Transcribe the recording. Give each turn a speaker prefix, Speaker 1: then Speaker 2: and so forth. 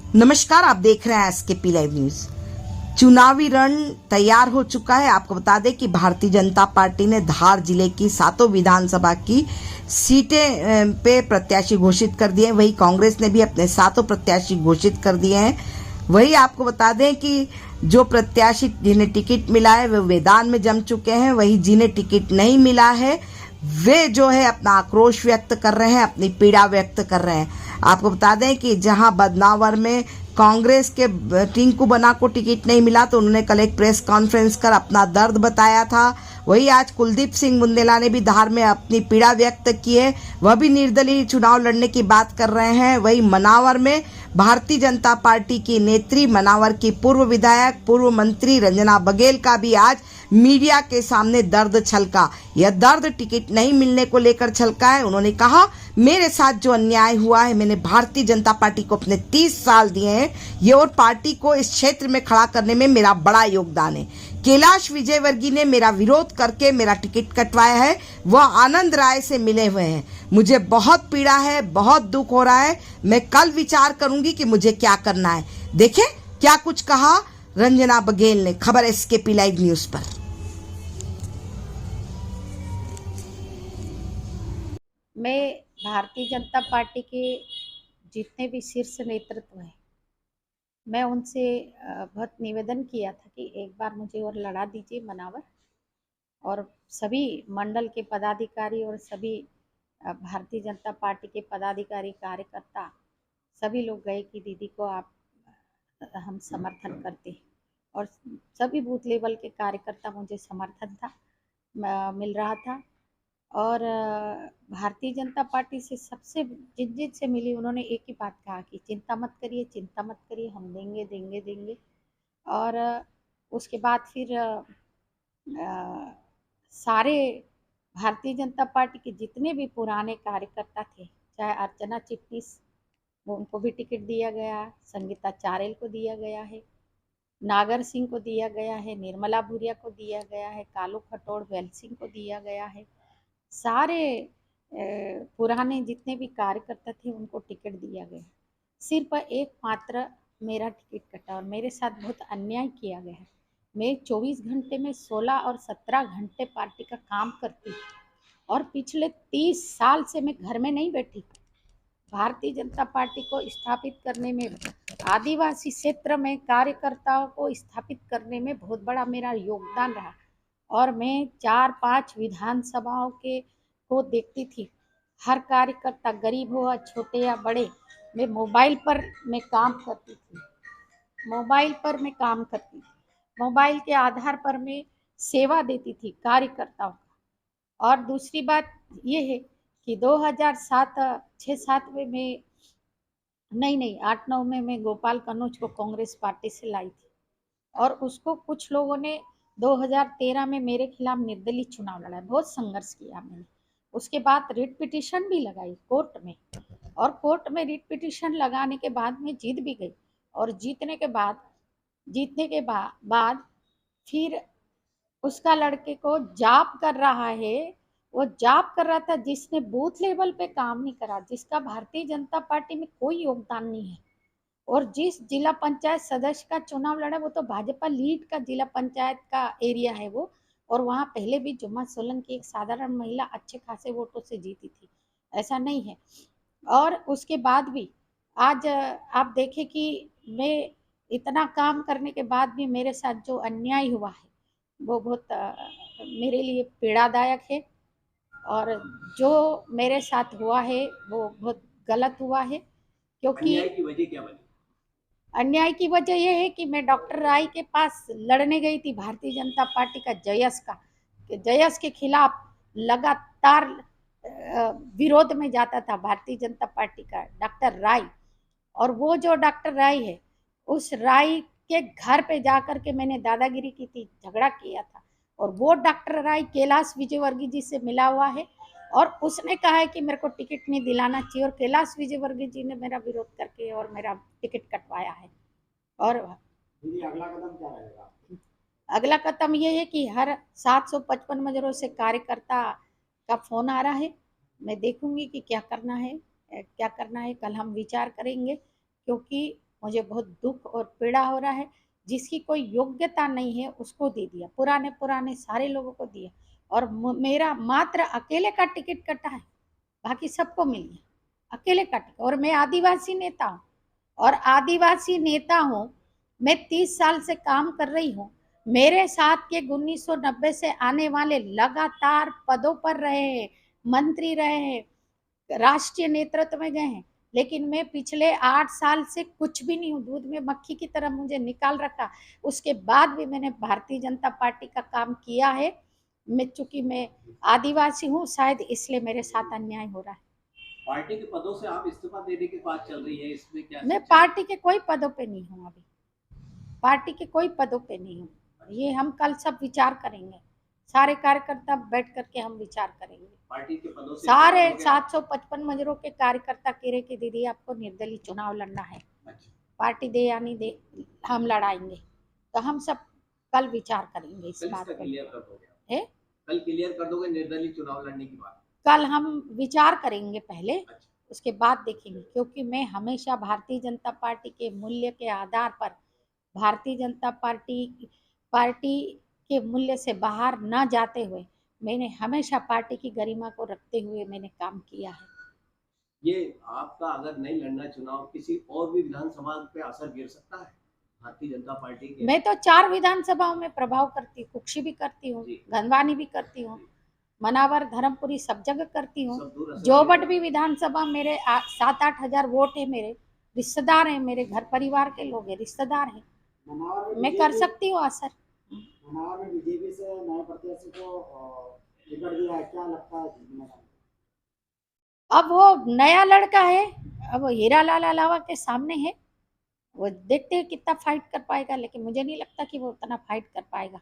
Speaker 1: नमस्कार, आप देख रहे हैं एसकेपी लाइव न्यूज। चुनावी रण तैयार हो चुका है। आपको बता दें कि भारतीय जनता पार्टी ने धार जिले की 7 विधानसभा की सीटें पे प्रत्याशी घोषित कर दिए हैं। वहीं कांग्रेस ने भी अपने 7 प्रत्याशी घोषित कर दिए हैं। वही आपको बता दें कि जो प्रत्याशी जिन्हें टिकट मिला है वे मैदान में जम चुके हैं। वहीं जिन्हें टिकट नहीं मिला है वे जो है अपना आक्रोश व्यक्त कर रहे हैं, अपनी पीड़ा व्यक्त कर रहे हैं। आपको बता दें कि जहां बदनावर में कांग्रेस के टिंकू बना को टिकट नहीं मिला तो उन्होंने कल एक प्रेस कॉन्फ्रेंस कर अपना दर्द बताया था। वही आज कुलदीप सिंह बुंदेला ने भी धार में अपनी पीड़ा व्यक्त की है। वह भी निर्दलीय चुनाव लड़ने की बात कर रहे हैं। वही मनावर में भारतीय जनता पार्टी की नेत्री, मनावर की पूर्व विधायक, पूर्व मंत्री रंजना बघेल का भी आज मीडिया के सामने दर्द छलका। यह दर्द टिकट नहीं मिलने को लेकर छलका है। उन्होंने कहा, मेरे साथ जो अन्याय हुआ है, मैंने भारतीय जनता पार्टी को अपने 30 साल दिए हैं, ये और पार्टी को इस क्षेत्र में खड़ा करने में मेरा बड़ा योगदान है। कैलाश विजयवर्गीय ने मेरा विरोध करके मेरा टिकट कटवाया है। वह आनंद राय से मिले हुए हैं। मुझे बहुत पीड़ा है, बहुत दुख हो रहा है। मैं कल विचार करूंगी कि मुझे क्या करना है। देखें क्या कुछ कहा रंजना बघेल ने। खबर एसकेपी लाइव न्यूज पर।
Speaker 2: मैं भारतीय जनता पार्टी के जितने भी शीर्ष नेतृत्व हैं, मैं उनसे बहुत निवेदन किया था कि एक बार मुझे और लड़ा दीजिए मनावर। और सभी मंडल के पदाधिकारी और सभी भारतीय जनता पार्टी के पदाधिकारी, कार्यकर्ता सभी लोग गए कि दीदी को आप हम समर्थन करते हैं। और सभी बूथ लेवल के कार्यकर्ता मुझे समर्थन था मिल रहा था। और भारतीय जनता पार्टी से सबसे जिन से मिली उन्होंने एक ही बात कहा कि चिंता मत करिए, चिंता मत करिए, हम देंगे देंगे देंगे। और उसके बाद फिर सारे भारतीय जनता पार्टी के जितने भी पुराने कार्यकर्ता थे, चाहे अर्चना चिटनीस, वो उनको भी टिकट दिया गया, संगीता चारेल को दिया गया है, नागर सिंह को दिया गया है, निर्मला भूरिया को दिया गया है, कालू खटोड़ वेल सिंह को दिया गया है। सारे पुराने जितने भी कार्यकर्ता थे उनको टिकट दिया गया। सिर्फ एक मात्र मेरा टिकट कटा और मेरे साथ बहुत अन्याय किया गया है। मैं 24 घंटे में 16 और 17 घंटे पार्टी का काम करती और पिछले 30 साल से मैं घर में नहीं बैठी। भारतीय जनता पार्टी को स्थापित करने में, आदिवासी क्षेत्र में कार्यकर्ताओं को स्थापित करने में बहुत बड़ा मेरा योगदान रहा। और मैं 4-5 विधानसभाओं के को देखती थी। हर कार्यकर्ता, गरीब हो या छोटे या बड़े, मैं मोबाइल पर मैं काम करती थी। मोबाइल पर मैं काम करती थी। मोबाइल के आधार पर मैं सेवा देती थी कार्यकर्ताओं का। और दूसरी बात ये है कि 2007 6-7 में मैं नहीं 8-9 में मैं गोपाल कन्नौज को कांग्रेस पार्टी से लाई थी। और उसको कुछ लोगों ने 2013 में मेरे खिलाफ निर्दलीय चुनाव लड़ा। बहुत संघर्ष किया मैंने। उसके बाद रिट पिटीशन भी लगाई कोर्ट में। और कोर्ट में रिट पिटीशन लगाने के बाद मैं जीत भी गई। और जीतने के बाद फिर उसका लड़के को जॉब कर रहा है। वो जॉब कर रहा था जिसने बूथ लेवल पे काम नहीं करा, जिसका भारतीय जनता पार्टी में कोई योगदान नहीं है। और जिस जिला पंचायत सदस्य का चुनाव लड़ा वो तो भाजपा लीड का जिला पंचायत का एरिया है वो। और वहाँ पहले भी जुम्मा सोलंकी एक साधारण महिला अच्छे खासे वोटों से जीती थी, ऐसा नहीं है। और उसके बाद भी आज आप देखें कि मैं इतना काम करने के बाद भी मेरे साथ जो अन्याय हुआ है वो बहुत मेरे लिए पीड़ादायक है। और जो मेरे साथ हुआ है वो बहुत गलत हुआ है। क्योंकि
Speaker 3: अन्याय की वजह क्या बनी?
Speaker 2: अन्याय की वजह यह है कि मैं डॉक्टर राय के पास लड़ने गई थी भारतीय जनता पार्टी का जयस के खिलाफ लगातार विरोध में जाता था भारतीय जनता पार्टी का डॉक्टर राय। और वो जो डॉक्टर राय है, उस राय के घर पे जाकर के मैंने दादागिरी की थी, झगड़ा किया था। और वो डॉक्टर राय कैलाश विजयवर्गीय जी से मिला हुआ है और उसने कहा है कि मेरे को टिकट नहीं दिलाना चाहिए। और कैलाश विजयवर्गीय जी ने मेरा विरोध करके और मेरा टिकट कटवाया है। और
Speaker 3: अगला कदम क्या रहेगा?
Speaker 2: अगला कदम ये है कि हर 755 मजरों से कार्यकर्ता का फोन आ रहा है। मैं देखूंगी कि क्या करना है। कल हम विचार करेंगे। क्योंकि मुझे बहुत दुख और पीड़ा हो रहा है। जिसकी कोई योग्यता नहीं है उसको दे दिया, पुराने सारे लोगों को दिया, और मेरा मात्र अकेले का टिकट कटा है, बाकी सबको मिल गया अकेले का टिकट। और मैं आदिवासी नेता हूँ, और आदिवासी नेता हूँ, मैं 30 साल से काम कर रही हूँ। मेरे साथ के 1990 से आने वाले लगातार पदों पर रहे हैं, मंत्री रहे हैं, राष्ट्रीय नेतृत्व में गए हैं, लेकिन मैं पिछले 8 साल से कुछ भी नहीं हूँ। दूध में मक्खी की तरह मुझे निकाल रखा। उसके बाद भी मैंने भारतीय जनता पार्टी का काम किया है। चूंकि मैं आदिवासी हूँ, शायद इसलिए मेरे साथ अन्याय हो रहा है।
Speaker 3: पार्टी के पदों से आप इस्तीफा देने की बात चल रही है, इसमें क्या
Speaker 2: मैं
Speaker 3: सच्चाई?
Speaker 2: पार्टी के कोई पदों पे नहीं हूँ अभी, पार्टी के कोई पदों पे नहीं हूँ। ये हम कल सब विचार करेंगे, सारे कार्यकर्ता बैठ करके हम विचार करेंगे।
Speaker 3: पार्टी के पदों से
Speaker 2: सारे
Speaker 3: इस्तीफा दोगे?
Speaker 2: 755 मजरों के कार्यकर्ता कह रहे कि दीदी आपको निर्दलीय चुनाव लड़ना है,
Speaker 3: अच्छा,
Speaker 2: पार्टी दे या नहीं दे हम लड़ाएंगे। तो हम सब कल विचार करेंगे इस
Speaker 3: कल
Speaker 2: बात
Speaker 3: इसका
Speaker 2: पर।
Speaker 3: क्लियर कर दोगे?
Speaker 2: है
Speaker 3: कल क्लियर कर दोगे निर्दलीय चुनाव लड़ने की बात?
Speaker 2: कल हम विचार करेंगे पहले,
Speaker 3: अच्छा,
Speaker 2: उसके बाद देखेंगे। क्योंकि मैं हमेशा भारतीय जनता पार्टी के मूल्य के आधार पर, भारतीय जनता पार्टी के मूल्य से बाहर न जाते हुए, मैंने हमेशा पार्टी की गरिमा को रखते हुए मैंने काम किया है।
Speaker 3: ये आपका अगर नहीं लड़ना चुनाव, किसी और भी विधानसभा पे असर गिर सकता है भारतीय जनता पार्टी के?
Speaker 2: मैं तो 4 विधानसभाओं में प्रभाव करती हूँ, कुक्षी भी करती हूँ,
Speaker 3: जी।
Speaker 2: गंधवानी भी करती हूँ, मनावर, धर्मपुरी सब जगह करती हूँ।
Speaker 3: सब दूर असर
Speaker 2: जोबट
Speaker 3: गिरेगा।
Speaker 2: भी विधानसभा मेरे 7-8 हजार वोट है, मेरे रिश्तेदार हैं, मेरे घर परिवार के लोग हैं, रिश्तेदार हैं, मैं कर सकती हूँ असर।
Speaker 4: मनावर में बीजेपी से नए प्रत्याशी को टिकट दिया है, क्या लगता है जीतने का?
Speaker 2: अब वो नया लड़का है, अब वो हीरालाल अलावा के सामने है, वो देखते हैं कितना फाइट कर पाएगा, लेकिन मुझे नहीं लगता कि वो उतना फाइट कर पाएगा।